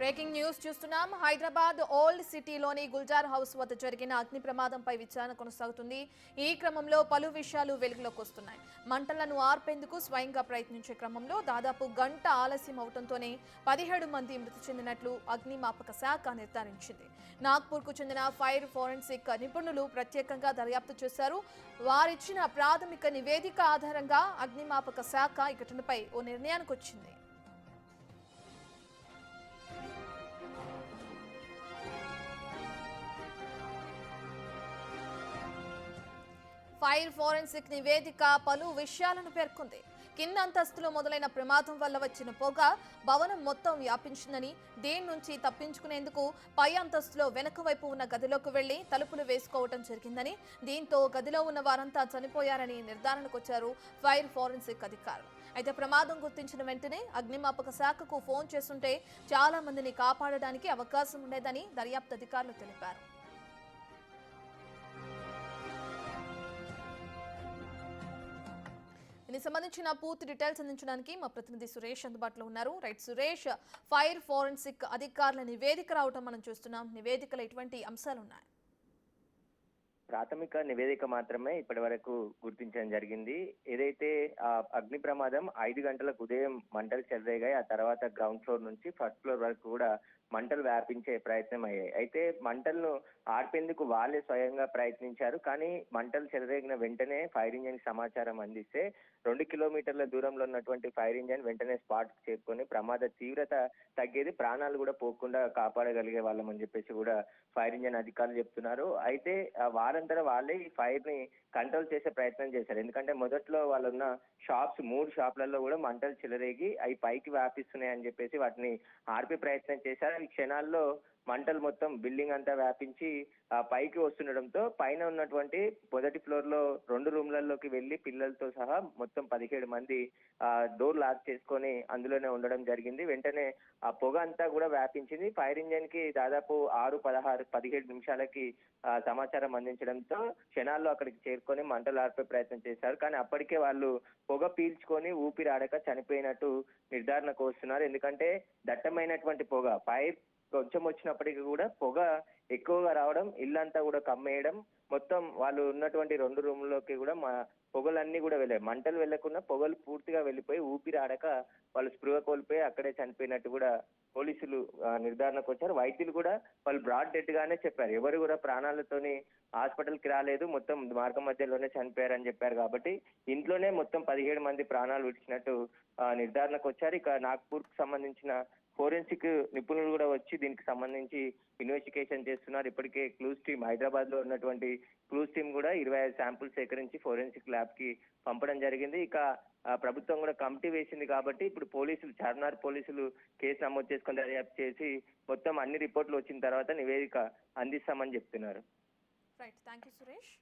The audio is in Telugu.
బ్రేకింగ్ న్యూస్ చూస్తున్నాం. హైదరాబాద్ ఓల్డ్ సిటీలోని గుల్జార్ హౌస్ వద్ద జరిగిన అగ్ని ప్రమాదంపై విచారణ కొనసాగుతుంది. ఈ క్రమంలో పలు విషయాలు వెలుగులోకి వస్తున్నాయి. మంటలను ఆర్పేందుకు స్వయంగా ప్రయత్నించే క్రమంలో దాదాపు గంట ఆలస్యం అవడంతోనే 17 మంది మృతి చెందినట్లు అగ్నిమాపక శాఖ నిర్ధారించింది. నాగ్పూర్కు చెందిన ఫైర్ ఫోరెన్సిక్ నిపుణులు ప్రత్యేకంగా దర్యాప్తు చేశారు. వారిచ్చిన ప్రాథమిక నివేదిక ఆధారంగా అగ్నిమాపక శాఖ ఈ ఘటనపై ఓ నిర్ణయానికి వచ్చింది. ఫైర్ ఫోరెన్సిక్ నివేదిక పలు విషయాలను పేర్కొంది. కింద అంతస్తులో మొదలైన ప్రమాదం వల్ల వచ్చిన పొగ భవనం మొత్తం వ్యాపించిందని, దీని నుంచి తప్పించుకునేందుకు పై అంతస్తులో వెనక వైపు ఉన్న గదిలోకి వెళ్లి తలుపులు వేసుకోవడం జరిగిందని, దీంతో గదిలో ఉన్న వారంతా చనిపోయారని నిర్ధారణకు వచ్చారు ఫైర్ ఫోరెన్సిక్ అధికారులు. అయితే ప్రమాదం గుర్తించిన వెంటనే అగ్నిమాపక శాఖకు ఫోన్ చేస్తుంటే చాలా మందిని కాపాడడానికి అవకాశం ఉండేదని దర్యాప్తు అధికారులు తెలిపారు. దీనికి సంబంధించిన పూర్తి డీటెయిల్స్ అందించడానికి మా ప్రతినిధి సురేష్ అందుబాటులో ఉన్నారు. రైట్ సురేష్, ఫైర్ ఫోరెన్సిక్ అధికారుల నివేదిక రావడం మనం చూస్తున్నాం. నివేదికలో ఎటువంటి అంశాలు ఉన్నాయి? ప్రాథమిక నివేదిక మాత్రమే ఇప్పటి వరకు గుర్తించడం జరిగింది. ఏదైతే అగ్ని ప్రమాదం 5 గంటలకు ఉదయం మంటలు చెలరేగాయి. ఆ తర్వాత గ్రౌండ్ ఫ్లోర్ నుంచి ఫస్ట్ ఫ్లోర్ వరకు కూడా మంటలు వ్యాపించే ప్రయత్నం అయ్యాయి. అయితే మంటలను ఆర్పేందుకు వాళ్ళే స్వయంగా ప్రయత్నించారు. కానీ మంటలు చెలరేగిన వెంటనే ఫైర్ ఇంజిన్ సమాచారం అందిస్తే 2 కిలోమీటర్ల దూరంలో ఉన్నటువంటి ఫైర్ ఇంజిన్ వెంటనే స్పాట్ కు చేరుకొని ప్రమాద తీవ్రత తగ్గేది, ప్రాణాలు కూడా పోకుండా కాపాడగలిగే వాళ్ళమని చెప్పేసి కూడా ఫైర్ ఇంజిన్ అధికారులు చెప్తున్నారు. అయితే వారంతటా వాళ్ళే ఈ ఫైర్ ని కంట్రోల్ చేసే ప్రయత్నం చేశారు. ఎందుకంటే మొదట్లో వాళ్ళున్న షాప్స్ 3 షాపులలో కూడా మంటలు చెలరేగి అవి పైకి వ్యాపిస్తున్నాయని చెప్పేసి వాటిని ఆర్పే ప్రయత్నం చేశారు. ఈ క్షణాల్లో మంటలు మొత్తం బిల్డింగ్ అంతా వ్యాపించి పైకి వస్తుండడంతో పైన ఉన్నటువంటి మొదటి ఫ్లోర్ లో 2 రూమ్లలోకి వెళ్లి పిల్లలతో సహా మొత్తం 17 మంది డోర్ లాక్ చేసుకొని అందులోనే ఉండడం జరిగింది. వెంటనే ఆ పొగ అంతా కూడా వ్యాపించింది. ఫైర్ ఇంజిన్ కి దాదాపు 17 నిమిషాలకి సమాచారం అందించడంతో క్షణాల్లో అక్కడికి చేరుకొని మంటలు ఆర్పే ప్రయత్నం చేశారు. కానీ అప్పటికే వాళ్ళు పొగ పీల్చుకొని ఊపిరాడక చనిపోయినట్టు నిర్ధారణకు వస్తున్నారు. ఎందుకంటే దట్టమైనటువంటి పొగ, ఫైర్ కొంచెం వచ్చినప్పటికీ కూడా పొగ ఎక్కువగా రావడం, ఇల్లంతా కూడా కమ్మేయడం, మొత్తం వాళ్ళు ఉన్నటువంటి 2 రూమ్లలోకి కూడా పొగలన్నీ కూడా వెళ్ళాయి. మంటలు వెళ్లకుండా పొగలు పూర్తిగా వెళ్ళిపోయి ఊపిరాడక వాళ్ళు స్పృహ కోల్పోయి అక్కడే చనిపోయినట్టు కూడా పోలీసులు నిర్ధారణకు వచ్చారు. వైద్యులు కూడా వాళ్ళు బ్రాడ్ డెడ్ గానే చెప్పారు. ఎవరు కూడా ప్రాణాలతోని హాస్పిటల్ కి రాలేదు, మొత్తం మార్గం మధ్యలోనే చనిపోయారని చెప్పారు. కాబట్టి ఇంట్లోనే మొత్తం 17 మంది ప్రాణాలు విడిచినట్టు నిర్ధారణకు వచ్చారు. ఇక నాగ్పూర్ కు సంబంధించిన ఫోరెన్సిక్ నిపుణులు కూడా వచ్చి దీనికి సంబంధించి ఇన్వెస్టిగేషన్ చేస్తున్నారు. ఇప్పటికే క్లూస్ టీమ్, హైదరాబాద్ లో ఉన్నటువంటి క్లూస్ టీమ్ కూడా 25 శాంపుల్స్ సేకరించి ఫోరెన్సిక్ ల్యాబ్ కి పంపడం జరిగింది. ఇక ప్రభుత్వం కూడా కమిటీ వేసింది కాబట్టి ఇప్పుడు చార్మినార్ పోలీసులు కేసు నమోదు చేసుకుని దర్యాప్తు చేసి మొత్తం అన్ని రిపోర్ట్లు వచ్చిన తర్వాత నివేదిక అందిస్తామని చెప్తున్నారు. Right, thank you Suresh.